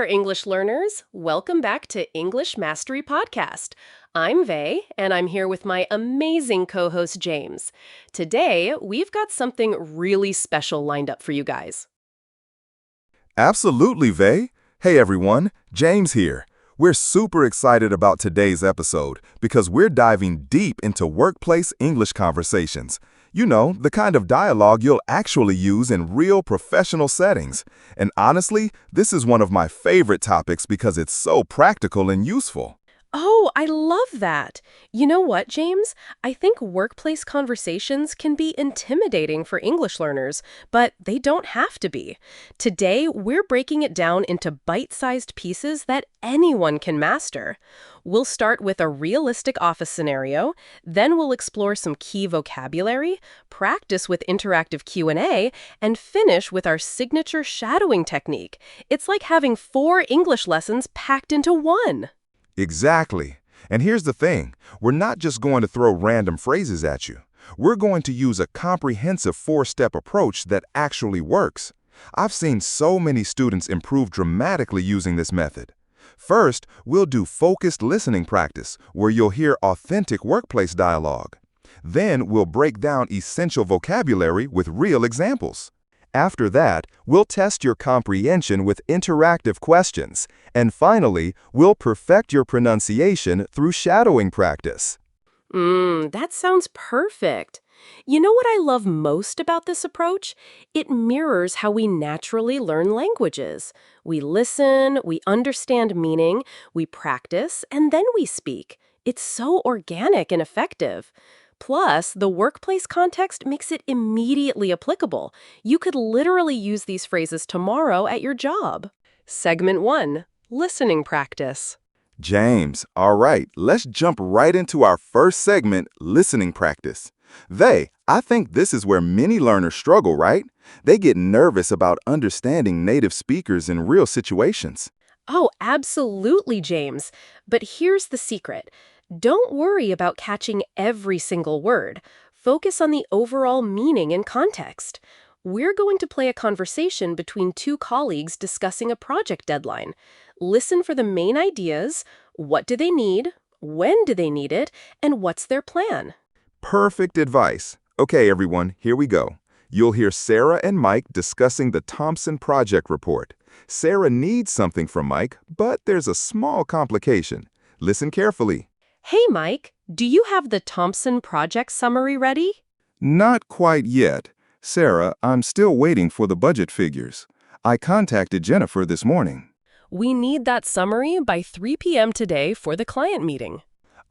there, English learners. Welcome back to English Mastery Podcast. I'm Vey, and I'm here with my amazing co-host, James. Today, we've got something really special lined up for you guys. Absolutely, Vey. Hey everyone, James here. We're super excited about today's episode because we're diving deep into workplace English conversations. You know, the kind of dialogue you'll actually use in real professional settings. And honestly, this is one of my favorite topics because it's so practical and useful. Oh, I love that. You know what, James? I think workplace conversations can be intimidating for English learners, but they don't have to be. Today, we're breaking it down into bite-sized pieces that anyone can master. We'll start with a realistic office scenario, then we'll explore some key vocabulary, practice with interactive Q&A, and finish with our signature shadowing technique. It's like having 4 English lessons packed into one. Exactly. And here's the thing, we're not just going to throw random phrases at you. We're going to use a comprehensive 4-step approach that actually works. I've seen so many students improve dramatically using this method. First, we'll do focused listening practice, where you'll hear authentic workplace dialogue. Then we'll break down essential vocabulary with real examples. After that, we'll test your comprehension with interactive questions. And finally, we'll perfect your pronunciation through shadowing practice. That sounds perfect. You know what I love most about this approach? It mirrors how we naturally learn languages. We listen, we understand meaning, we practice, and then we speak. It's so organic and effective. Plus, the workplace context makes it immediately applicable. You could literally use these phrases tomorrow at your job. Segment 1. Listening practice. James, all right, let's jump right into our first segment, listening practice. I think this is where many learners struggle, right? They get nervous about understanding native speakers in real situations. Oh, absolutely, James. But here's the secret. Don't worry about catching every single word. Focus on the overall meaning and context. We're going to play a conversation between 2 colleagues discussing a project deadline. Listen for the main ideas. What do they need? When do they need it? And what's their plan? Perfect advice. Okay, everyone, here we go. You'll hear Sarah and Mike discussing the Thompson project report. Sarah needs something from Mike, but there's a small complication. Listen carefully. Hey, Mike, do you have the Thompson project summary ready? Not quite yet. Sarah, I'm still waiting for the budget figures. I contacted Jennifer this morning. We need that summary by 3 p.m. today for the client meeting.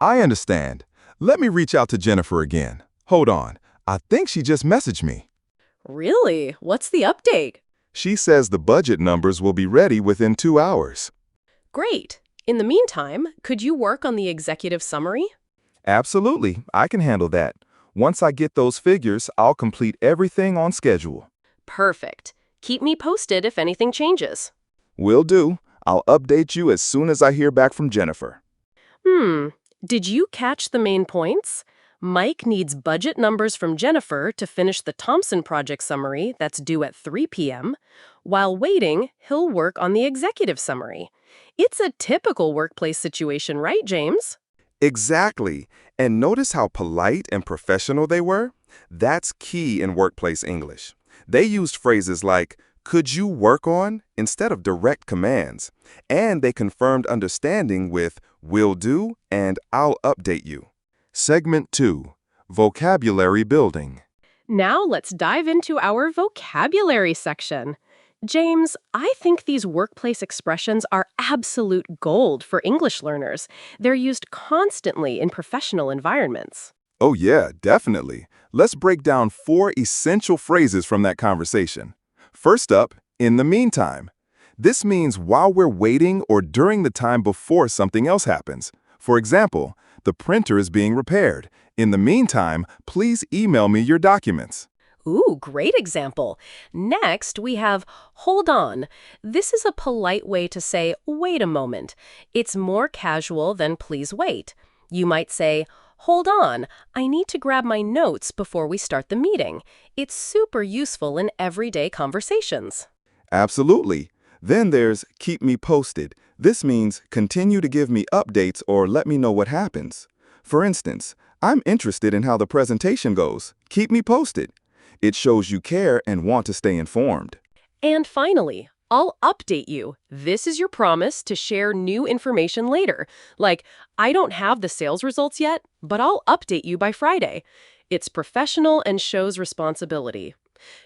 I understand. Let me reach out to Jennifer again. Hold on. I think she just messaged me. Really? What's the update? She says the budget numbers will be ready within 2 hours. Great. In the meantime, could you work on the executive summary? Absolutely. I can handle that. Once I get those figures, I'll complete everything on schedule. Perfect. Keep me posted if anything changes. Will do. I'll update you as soon as I hear back from Jennifer. Did you catch the main points? Mike needs budget numbers from Jennifer to finish the Thompson project summary that's due at 3 p.m. While waiting, he'll work on the executive summary. It's a typical workplace situation, right, James? Exactly. And notice how polite and professional they were? That's key in workplace English. They used phrases like, "Could you work on?" instead of direct commands. And they confirmed understanding with "will do" and "I'll update you." Segment 2. Vocabulary building. Now let's dive into our vocabulary section. James, I think these workplace expressions are absolute gold for English learners. They're used constantly in professional environments. Oh yeah, definitely. Let's break down 4 essential phrases from that conversation. First up, in the meantime. This means while we're waiting or during the time before something else happens. For example, the printer is being repaired. In the meantime, please email me your documents. Ooh, great example. Next, we have hold on. This is a polite way to say, wait a moment. It's more casual than please wait. You might say, hold on, I need to grab my notes before we start the meeting. It's super useful in everyday conversations. Absolutely. Then there's keep me posted. This means continue to give me updates or let me know what happens. For instance, I'm interested in how the presentation goes. Keep me posted. It shows you care and want to stay informed. And finally, I'll update you. This is your promise to share new information later. Like, I don't have the sales results yet, but I'll update you by Friday. It's professional and shows responsibility.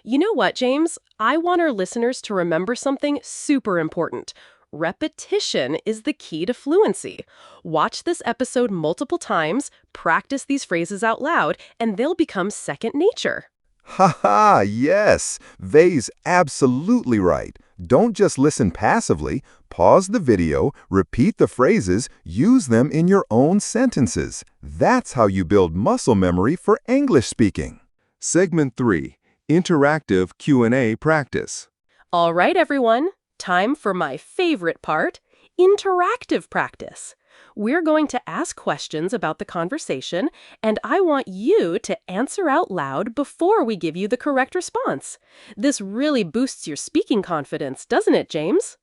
You know what, James? I want our listeners to remember something super important. Repetition is the key to fluency. Watch this episode multiple times, practice these phrases out loud, and they'll become second nature. Ha ha, yes. Vey's absolutely right. Don't just listen passively. Pause the video, repeat the phrases, use them in your own sentences. That's how you build muscle memory for English speaking. Segment 3. Interactive Q&A practice. All right, everyone. Time for my favorite part, interactive practice. We're going to ask questions about the conversation, and I want you to answer out loud before we give you the correct response. This really boosts your speaking confidence, doesn't it, James?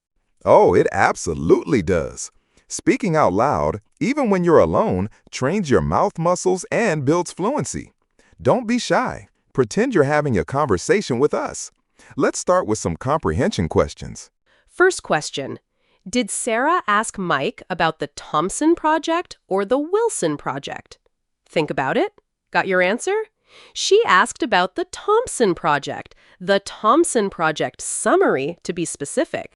Oh, it absolutely does. Speaking out loud, even when you're alone, trains your mouth muscles and builds fluency. Don't be shy. Pretend you're having a conversation with us. Let's start with some comprehension questions. First question. Did Sarah ask Mike about the Thompson project or the Wilson project? Think about it. Got your answer? She asked about the Thompson project, the Thompson project summary to be specific.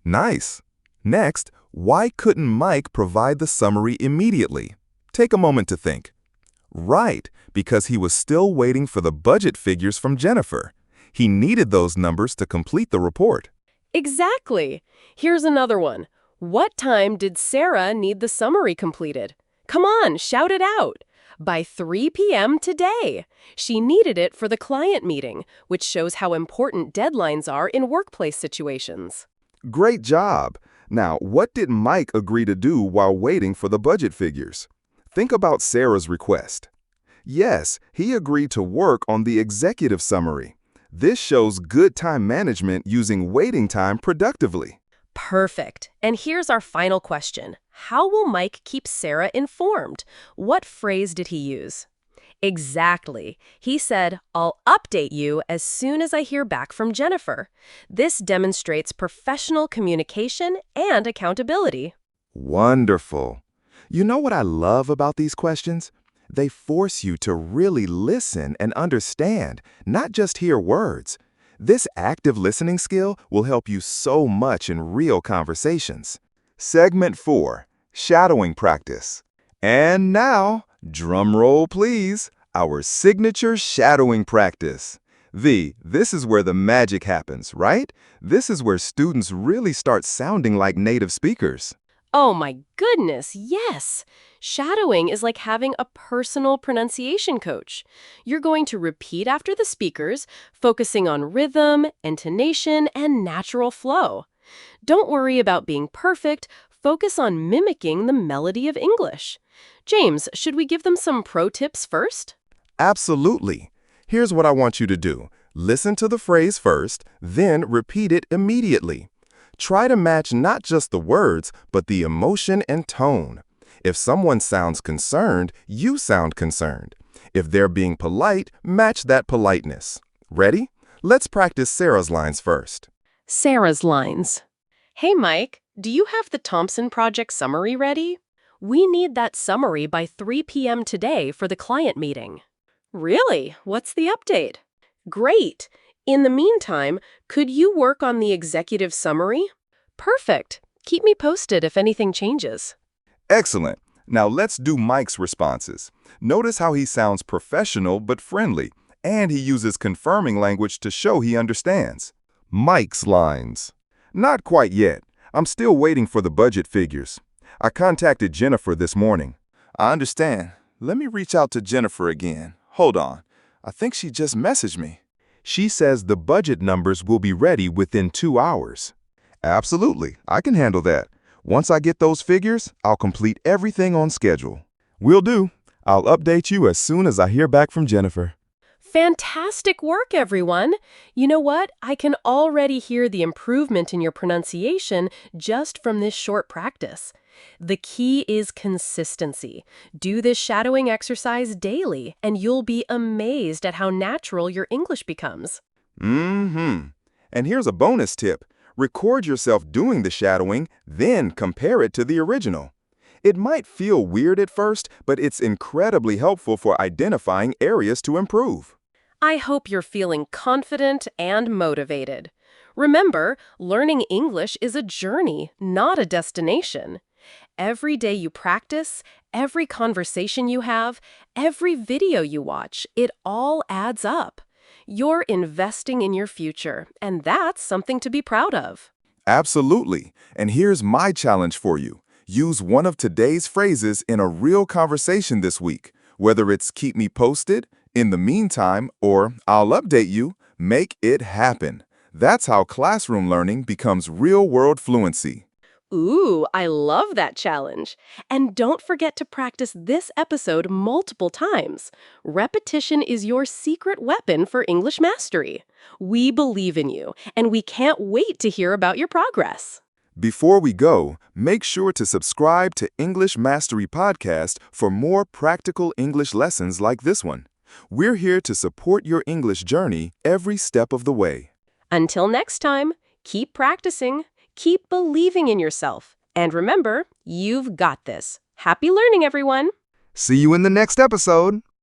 Nice. Next, why couldn't Mike provide the summary immediately? Take a moment to think. Right, because he was still waiting for the budget figures from Jennifer. He needed those numbers to complete the report. Exactly. Here's another one. What time did Sarah need the summary completed? Come on, shout it out. By 3 p.m. today. She needed it for the client meeting, which shows how important deadlines are in workplace situations. Great job. Now, what did Mike agree to do while waiting for the budget figures? Think about Sarah's request. Yes, he agreed to work on the executive summary. This shows good time management using waiting time productively. Perfect. And here's our final question. How will Mike keep Sarah informed? What phrase did he use? Exactly. He said, I'll update you as soon as I hear back from Jennifer. This demonstrates professional communication and accountability. Wonderful. You know what I love about these questions? They force you to really listen and understand, not just hear words. This active listening skill will help you so much in real conversations. Segment 4. Shadowing practice. And now, drum roll please, our signature shadowing practice. This is where the magic happens, right? This is where students really start sounding like native speakers. Oh my goodness, yes! Shadowing is like having a personal pronunciation coach. You're going to repeat after the speakers, focusing on rhythm, intonation, and natural flow. Don't worry about being perfect, focus on mimicking the melody of English. James, should we give them some pro tips first? Absolutely. Here's what I want you to do. Listen to the phrase first, then repeat it immediately. Try to match not just the words, but the emotion and tone. If someone sounds concerned, you sound concerned. If they're being polite, match that politeness. Ready? Let's practice Sarah's lines first. Sarah's lines. Hey, Mike, do you have the Thompson project summary ready? We need that summary by 3 p.m. today for the client meeting. Really? What's the update? Great. In the meantime, could you work on the executive summary? Perfect. Keep me posted if anything changes. Excellent. Now let's do Mike's responses. Notice how he sounds professional but friendly, and he uses confirming language to show he understands. Mike's lines. Not quite yet. I'm still waiting for the budget figures. I contacted Jennifer this morning. I understand. Let me reach out to Jennifer again. Hold on. I think she just messaged me. She says the budget numbers will be ready within 2 hours. Absolutely, I can handle that. Once I get those figures, I'll complete everything on schedule. Will do. I'll update you as soon as I hear back from Jennifer. Fantastic work, everyone! You know what? I can already hear the improvement in your pronunciation just from this short practice. The key is consistency. Do this shadowing exercise daily, and you'll be amazed at how natural your English becomes. Mm-hmm. And here's a bonus tip. Record yourself doing the shadowing, then compare it to the original. It might feel weird at first, but it's incredibly helpful for identifying areas to improve. I hope you're feeling confident and motivated. Remember, learning English is a journey, not a destination. Every day you practice, every conversation you have, every video you watch, it all adds up. You're investing in your future, and that's something to be proud of. Absolutely. And here's my challenge for you. Use one of today's phrases in a real conversation this week. Whether it's keep me posted, in the meantime, or I'll update you, make it happen. That's how classroom learning becomes real-world fluency. Ooh, I love that challenge. And don't forget to practice this episode multiple times. Repetition is your secret weapon for English mastery. We believe in you, and we can't wait to hear about your progress. Before we go, make sure to subscribe to English Mastery Podcast for more practical English lessons like this one. We're here to support your English journey every step of the way. Until next time, keep practicing, keep believing in yourself, and remember, you've got this. Happy learning, everyone! See you in the next episode.